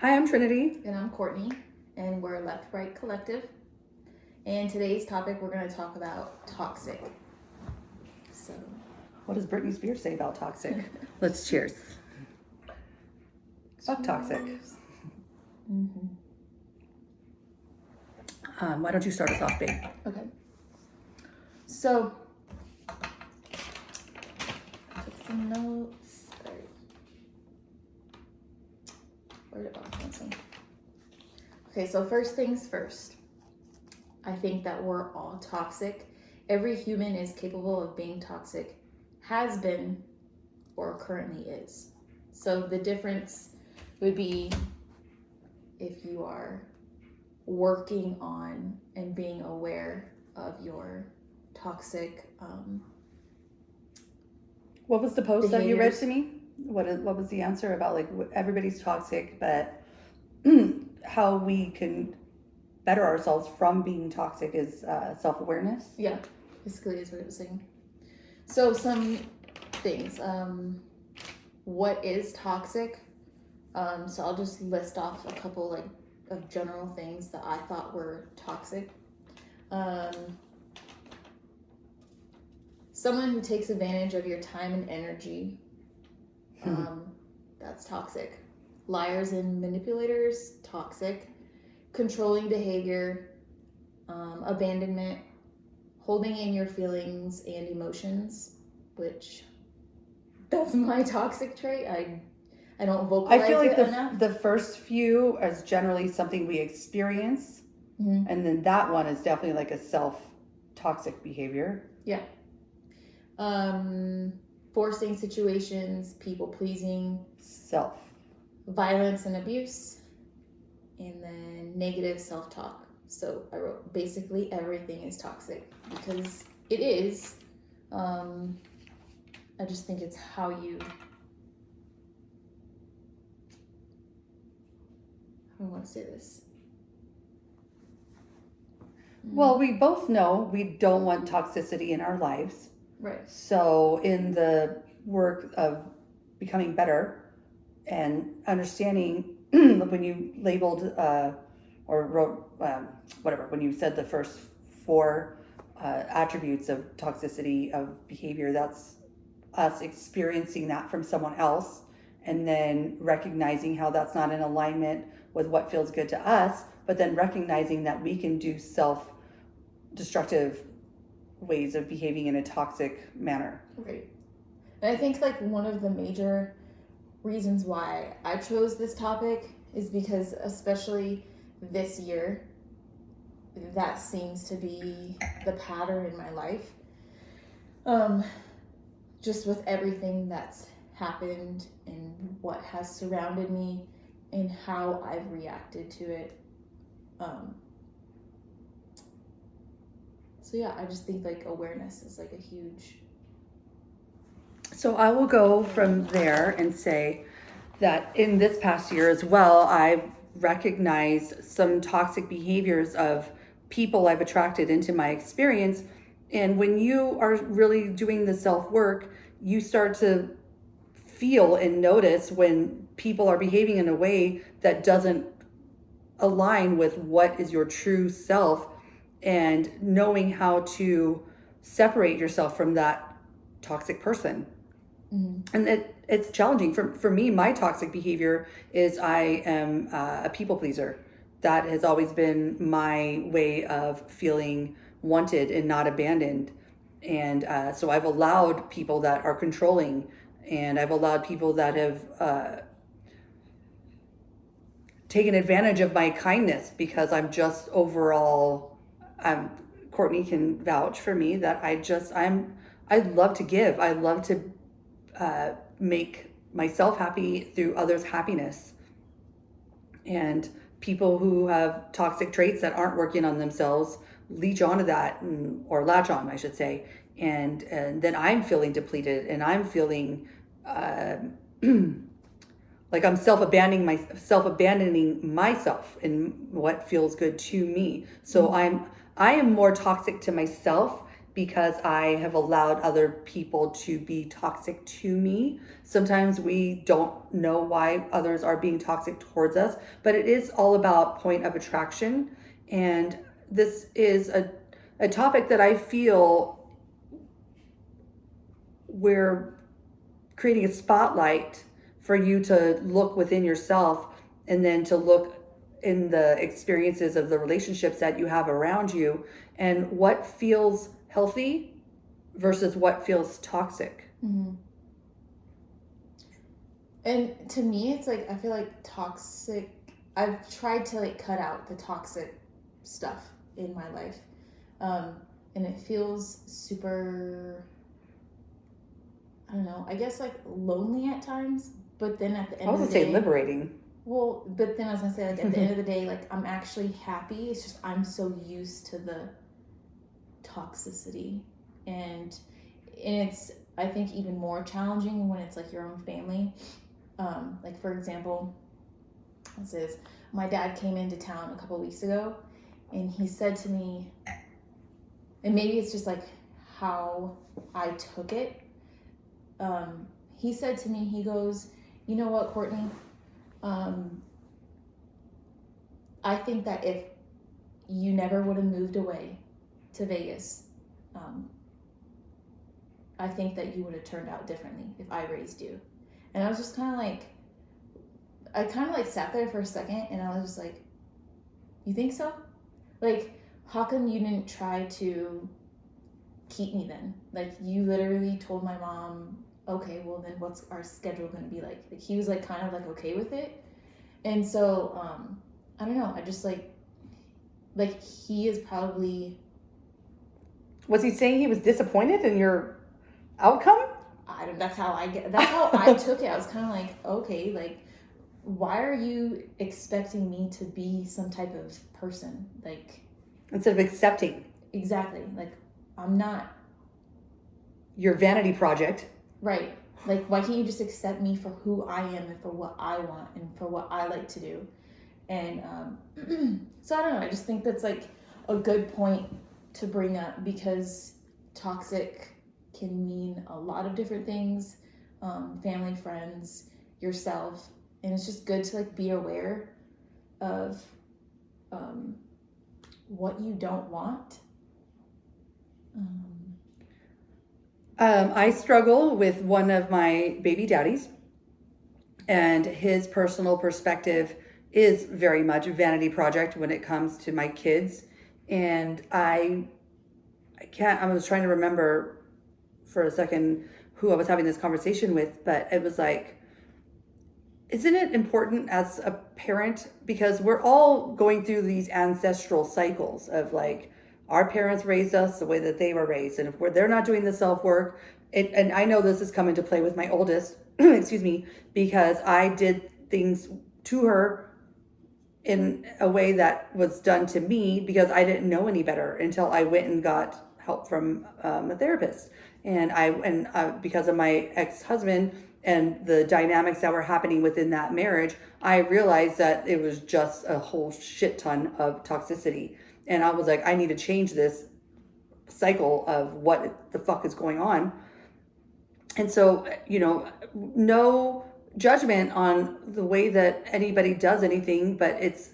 Hi, I'm Trinity. And I'm Courtney, and we're Left Right Collective. And today's topic, we're going to talk about toxic. So, what does Britney Spears say about toxic? Let's cheers. Fuck toxic. Mm-hmm. Why don't you start us off, babe? Okay. So, took some notes. All right. Where did I put some? Okay, so first things first. I think that we're all toxic. Every human is capable of being toxic, has been, or currently is. So the difference would be if you are working on and being aware of your toxic what was the post behaviors. that you read to me? What was the answer about, like, everybody's toxic, but how we can better ourselves from being toxic is self-awareness? Yeah, basically is what it was saying. So some things. What is toxic? So I'll just list off a couple of general things that I thought were toxic. Someone who takes advantage of your time and energy, that's toxic. Liars and manipulators, toxic. Controlling behavior, abandonment, holding in your feelings and emotions, which that's my toxic trait. I don't vocalize I feel like enough. the first few is generally something we experience, and then that one is definitely like a self-toxic behavior. Yeah. Forcing situations, people pleasing, Self. Violence and abuse, and then negative self-talk. So I wrote basically everything is toxic because it is. I just think it's how you. I don't want to say this. Well, we both know we don't want toxicity in our lives. Right. So in the work of becoming better and understanding when you labeled or wrote whatever, when you said the first four attributes of toxicity of behavior, that's us experiencing that from someone else and then recognizing how that's not in alignment with what feels good to us, but then recognizing that we can do self-destructive ways of behaving in a toxic manner. Right. And I think one of the major reasons why I chose this topic is because especially this year, that seems to be the pattern in my life. Just with everything that's happened and what has surrounded me and how I've reacted to it. So yeah, I just think awareness is a huge. So I will go from there and say that in this past year as well, I've recognized some toxic behaviors of people I've attracted into my experience. And when you are really doing the self-work, you start to feel and notice when people are behaving in a way that doesn't align with what is your true self, and knowing how to separate yourself from that toxic person. Mm-hmm. And it's challenging. For me, my toxic behavior is I am a people pleaser. That has always been my way of feeling wanted and not abandoned. And so I've allowed people that are controlling, and I've allowed people that have taken advantage of my kindness because I'm just overall, Courtney can vouch for me that I love to give. I love to make myself happy through others' happiness. And people who have toxic traits that aren't working on themselves leech onto that, or latch on, I should say. And then I'm feeling depleted, and I'm feeling like I'm self-abandoning myself in what feels good to me. So I am more toxic to myself because I have allowed other people to be toxic to me. Sometimes we don't know why others are being toxic towards us, but it is all about point of attraction. And this is a topic that I feel we're creating a spotlight for you to look within yourself and then to look in the experiences of the relationships that you have around you and what feels healthy versus what feels toxic. Mm-hmm. And to me, it's like, I feel like toxic, I've tried to like cut out the toxic stuff in my life. And it feels super, I don't know, I guess like lonely at times, but then at the end I of was the gonna day. say liberating. Well, but then I was gonna say, like, at the end of the day, like, I'm actually happy. It's just I'm so used to the toxicity, and it's, I think, even more challenging when it's like your own family. Like, for example, this is, my dad came into town a couple weeks ago, and he said to me, and maybe it's just like how I took it. He said to me, he goes, "You know what, Courtney? I think that if you never would have moved away to Vegas, I think that you would have turned out differently if I raised you." And I was just kind of like, I kind of like sat there for a second, and I was just like, "You think so? Like, how come you didn't try to keep me then? Like, you literally told my mom, okay, well then what's our schedule going to be like?" Like, he was like kind of like okay with it. And so, I don't know. I just like he is probably. Was he saying he was disappointed in your outcome? That's how I took it. I was kind of like, okay, like, why are you expecting me to be some type of person? Like, instead of accepting. Exactly. Like, I'm not. Your vanity project. Right. Like, why can't you just accept me for who I am and for what I want and for what I like to do? And so I don't know. I just think that's like a good point to bring up, because toxic can mean a lot of different things, family, friends, yourself. And it's just good to like be aware of what you don't want. I struggle with one of my baby daddies, and his personal perspective is very much a vanity project when it comes to my kids. And I was trying to remember for a second who I was having this conversation with, but it was like, isn't it important as a parent, because we're all going through these ancestral cycles of like, our parents raised us the way that they were raised, and if they're not doing the self-work, and I know this has come into play with my oldest, excuse me, because I did things to her in a way that was done to me because I didn't know any better until I went and got help from a therapist. And because of my ex-husband and the dynamics that were happening within that marriage, I realized that it was just a whole shit ton of toxicity. And I was like, I need to change this cycle of what the fuck is going on. And so, no judgment on the way that anybody does anything, but it's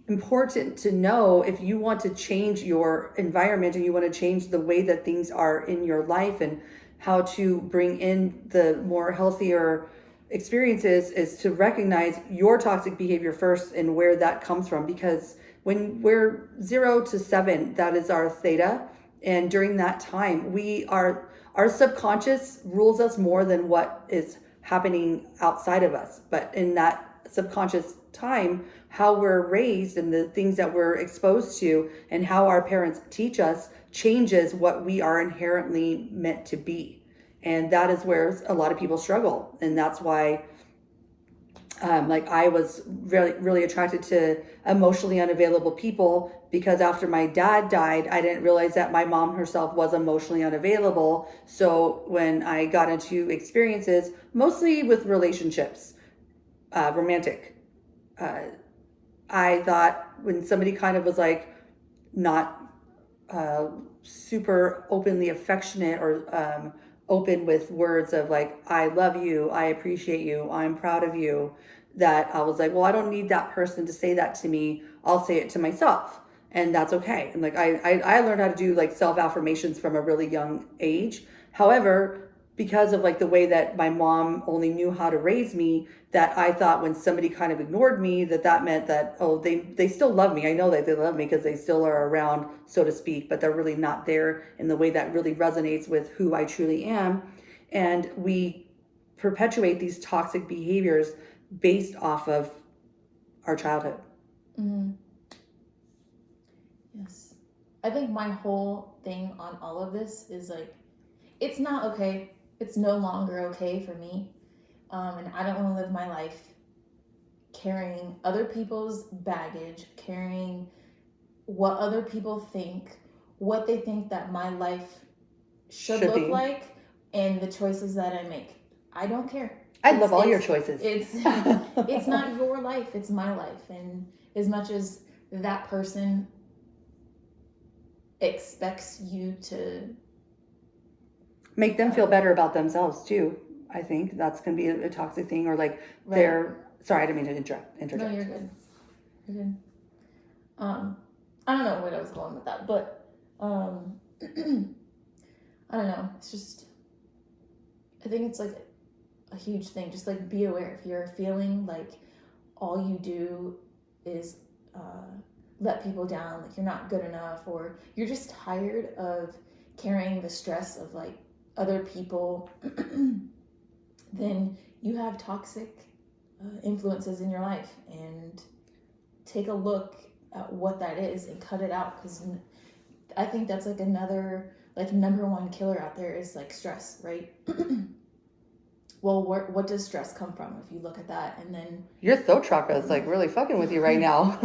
important to know if you want to change your environment and you want to change the way that things are in your life and how to bring in the more healthier experiences, is to recognize your toxic behavior first and where that comes from. Because when we're 0 to 7, that is our theta. And during that time, our subconscious rules us more than what is happening outside of us. But in that subconscious time, how we're raised and the things that we're exposed to and how our parents teach us changes what we are inherently meant to be. And that is where a lot of people struggle. And that's why like I was really, really attracted to emotionally unavailable people, because after my dad died, I didn't realize that my mom herself was emotionally unavailable. So when I got into experiences, mostly with relationships, romantic, I thought when somebody kind of was like not super openly affectionate or open with words of like, I love you, I appreciate you, I'm proud of you, that I was like, well, I don't need that person to say that to me. I'll say it to myself. And that's okay. And like, I learned how to do like self affirmations from a really young age. However, because of like the way that my mom only knew how to raise me, that I thought when somebody kind of ignored me, that meant that, oh, they still love me. I know that they love me because they still are around, so to speak, but they're really not there in the way that really resonates with who I truly am. And we perpetuate these toxic behaviors based off of our childhood. Mm-hmm. Yes. I think my whole thing on all of this is like, it's not okay. It's no longer okay for me. And I don't want to live my life carrying other people's baggage, carrying what other people think, what they think that my life should look be like, and the choices that I make. I don't care. I love all your choices. It's not your life, it's my life. And as much as that person expects you to make them feel better about themselves too. I think that's going to be a toxic thing, or like they're sorry, I didn't mean to interject. No, you're good. You're good. I don't know where I was going with that, but I don't know. It's just, I think it's like a huge thing. Just like be aware if you're feeling like all you do is let people down, like you're not good enough, or you're just tired of carrying the stress of like other people, then you have toxic influences in your life, and take a look at what that is and cut it out, because I think that's like another like number one killer out there is like stress, right? Well, what does stress come from if you look at that? And then your throat chakra is like really fucking with you right now.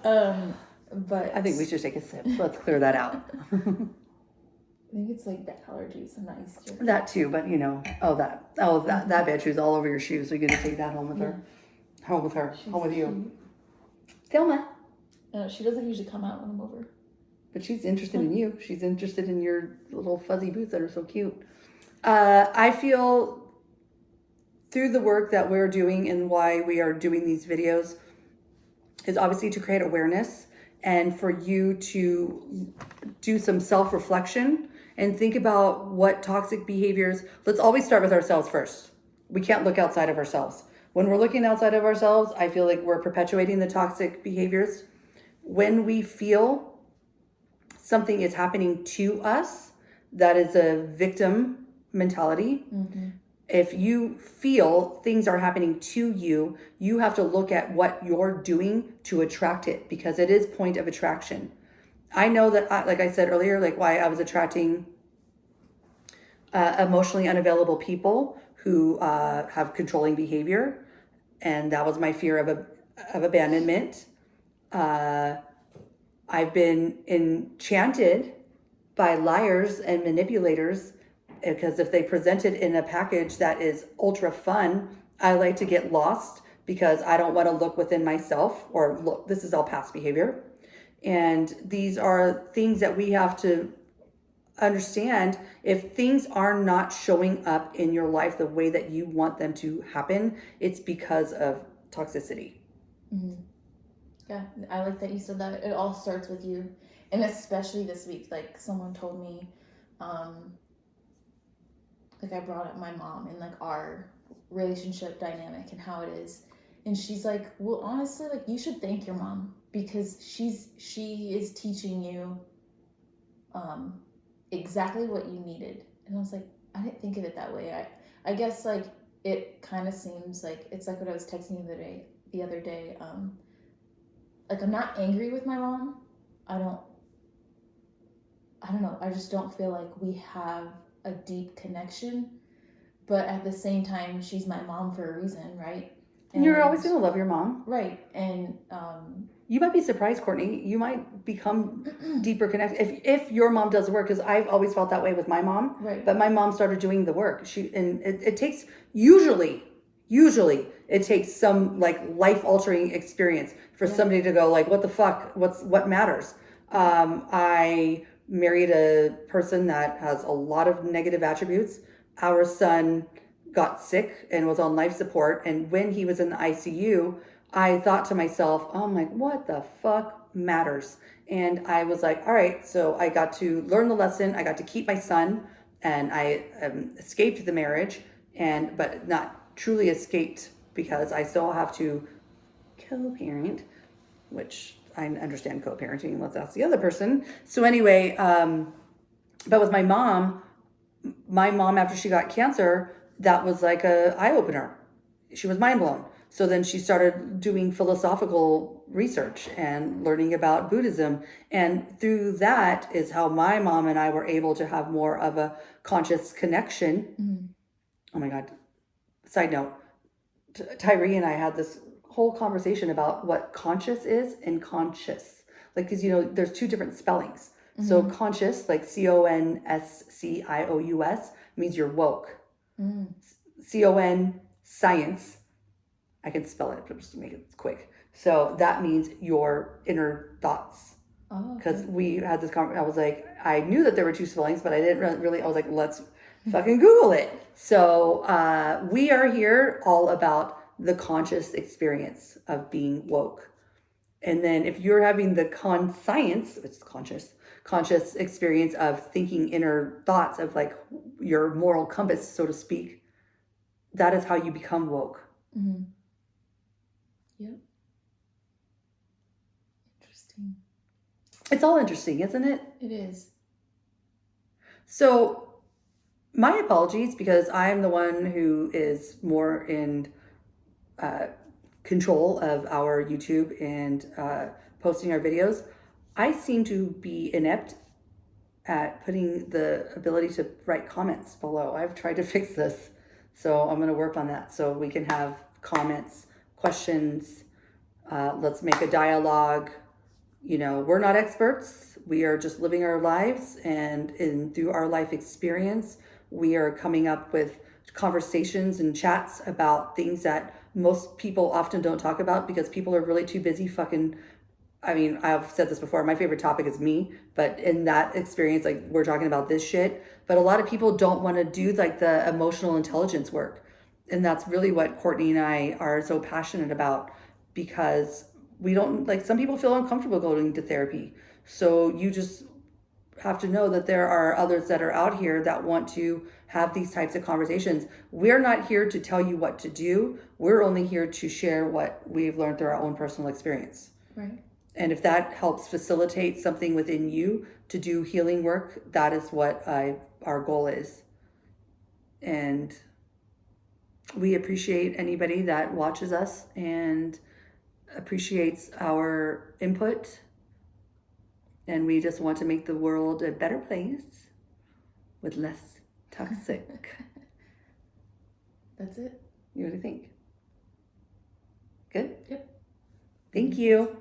But I think we should take a sip. Let's clear that out. I think it's like the allergies. I'm not used to it. That too, but you know, that bitch who's all over your shoes. So you're gonna take that home with her. Home with her. Home with you. Thelma. She doesn't usually come out when I'm over. But she's interested in you. She's interested in your little fuzzy boots that are so cute. I feel through the work that we're doing and why we are doing these videos is obviously to create awareness and for you to do some self-reflection and think about what toxic behaviors. Let's always start with ourselves first. We can't look outside of ourselves. When we're looking outside of ourselves, I feel like we're perpetuating the toxic behaviors. When we feel something is happening to us, that is a victim mentality. Mm-hmm. If you feel things are happening to you, you have to look at what you're doing to attract it, because it is point of attraction. I know that, like I said earlier, like why I was attracting emotionally unavailable people who have controlling behavior, and that was my fear of abandonment. I've been enchanted by liars and manipulators, because if they present it in a package that is ultra fun, I like to get lost because I don't want to look within myself, or look, this is all past behavior. And these are things that we have to understand. If things are not showing up in your life the way that you want them to happen, it's because of toxicity. Mm-hmm. Yeah, I like that you said that. It all starts with you. And especially this week, like someone told me, like I brought up my mom and like our relationship dynamic and how it is. And she's like, well, honestly, like you should thank your mom, because she is teaching you exactly what you needed. And I was like, I didn't think of it that way. I guess like it kind of seems like it's like what I was texting you the other day. Like I'm not angry with my mom. I don't know. I just don't feel like we have a deep connection, but at the same time, she's my mom for a reason, right? And you're always going to love your mom. Right. And you might be surprised, Courtney. You might become deeper connected if your mom does the work, because I've always felt that way with my mom. Right. But my mom started doing the work. It takes usually it takes some like life altering experience for somebody to go like, what the fuck? What matters? I married a person that has a lot of negative attributes. Our son got sick and was on life support. And when he was in the ICU, I thought to myself, oh my, what the fuck matters? And I was like, all right, so I got to learn the lesson. I got to keep my son, and I escaped the marriage, but not truly escaped, because I still have to co-parent, which I understand co-parenting unless that's the other person. So anyway, but with my mom after she got cancer, that was like a eye opener. She was mind blown. So then she started doing philosophical research and learning about Buddhism. And through that is how my mom and I were able to have more of a conscious connection. Mm-hmm. Oh my God. Side note, Tyree and I had this whole conversation about what conscious is and conscious. Like, because, there's two different spellings. Mm-hmm. So conscious, like CONSCIOUS, means you're woke. Mm. CON, science. I can spell it, but just to make it quick. So that means your inner thoughts. Because we had this conversation. I was like, I knew that there were two spellings, but I didn't really, I was like, let's fucking Google it. So we are here all about the conscious experience of being woke. And then if you're having the conscience, which is conscious experience of thinking inner thoughts of like your moral compass, so to speak, that is how you become woke. Mm-hmm. Yep. Interesting. It's all interesting, isn't it? It is. So my apologies, because I'm the one who is more in control of our YouTube and posting our videos. I seem to be inept at putting the ability to write comments below. I've tried to fix this, so I'm going to work on that so we can have comments, questions. Let's make a dialogue. We're not experts. We are just living our lives, and through our life experience, we are coming up with conversations and chats about things that most people often don't talk about, because people are really too busy I've said this before, my favorite topic is me, but in that experience, like, we're talking about this shit, but a lot of people don't want to do like the emotional intelligence work. And that's really what Courtney and I are so passionate about, because we don't, like, some people feel uncomfortable going to therapy. So you just have to know that there are others that are out here that want to have these types of conversations. We're not here to tell you what to do. We're only here to share what we've learned through our own personal experience. Right. And if that helps facilitate something within you to do healing work, that is what our goal is. And we appreciate anybody that watches us and appreciates our input. And we just want to make the world a better place with less toxic. That's it. What do you think? Good? Yep. Thank you.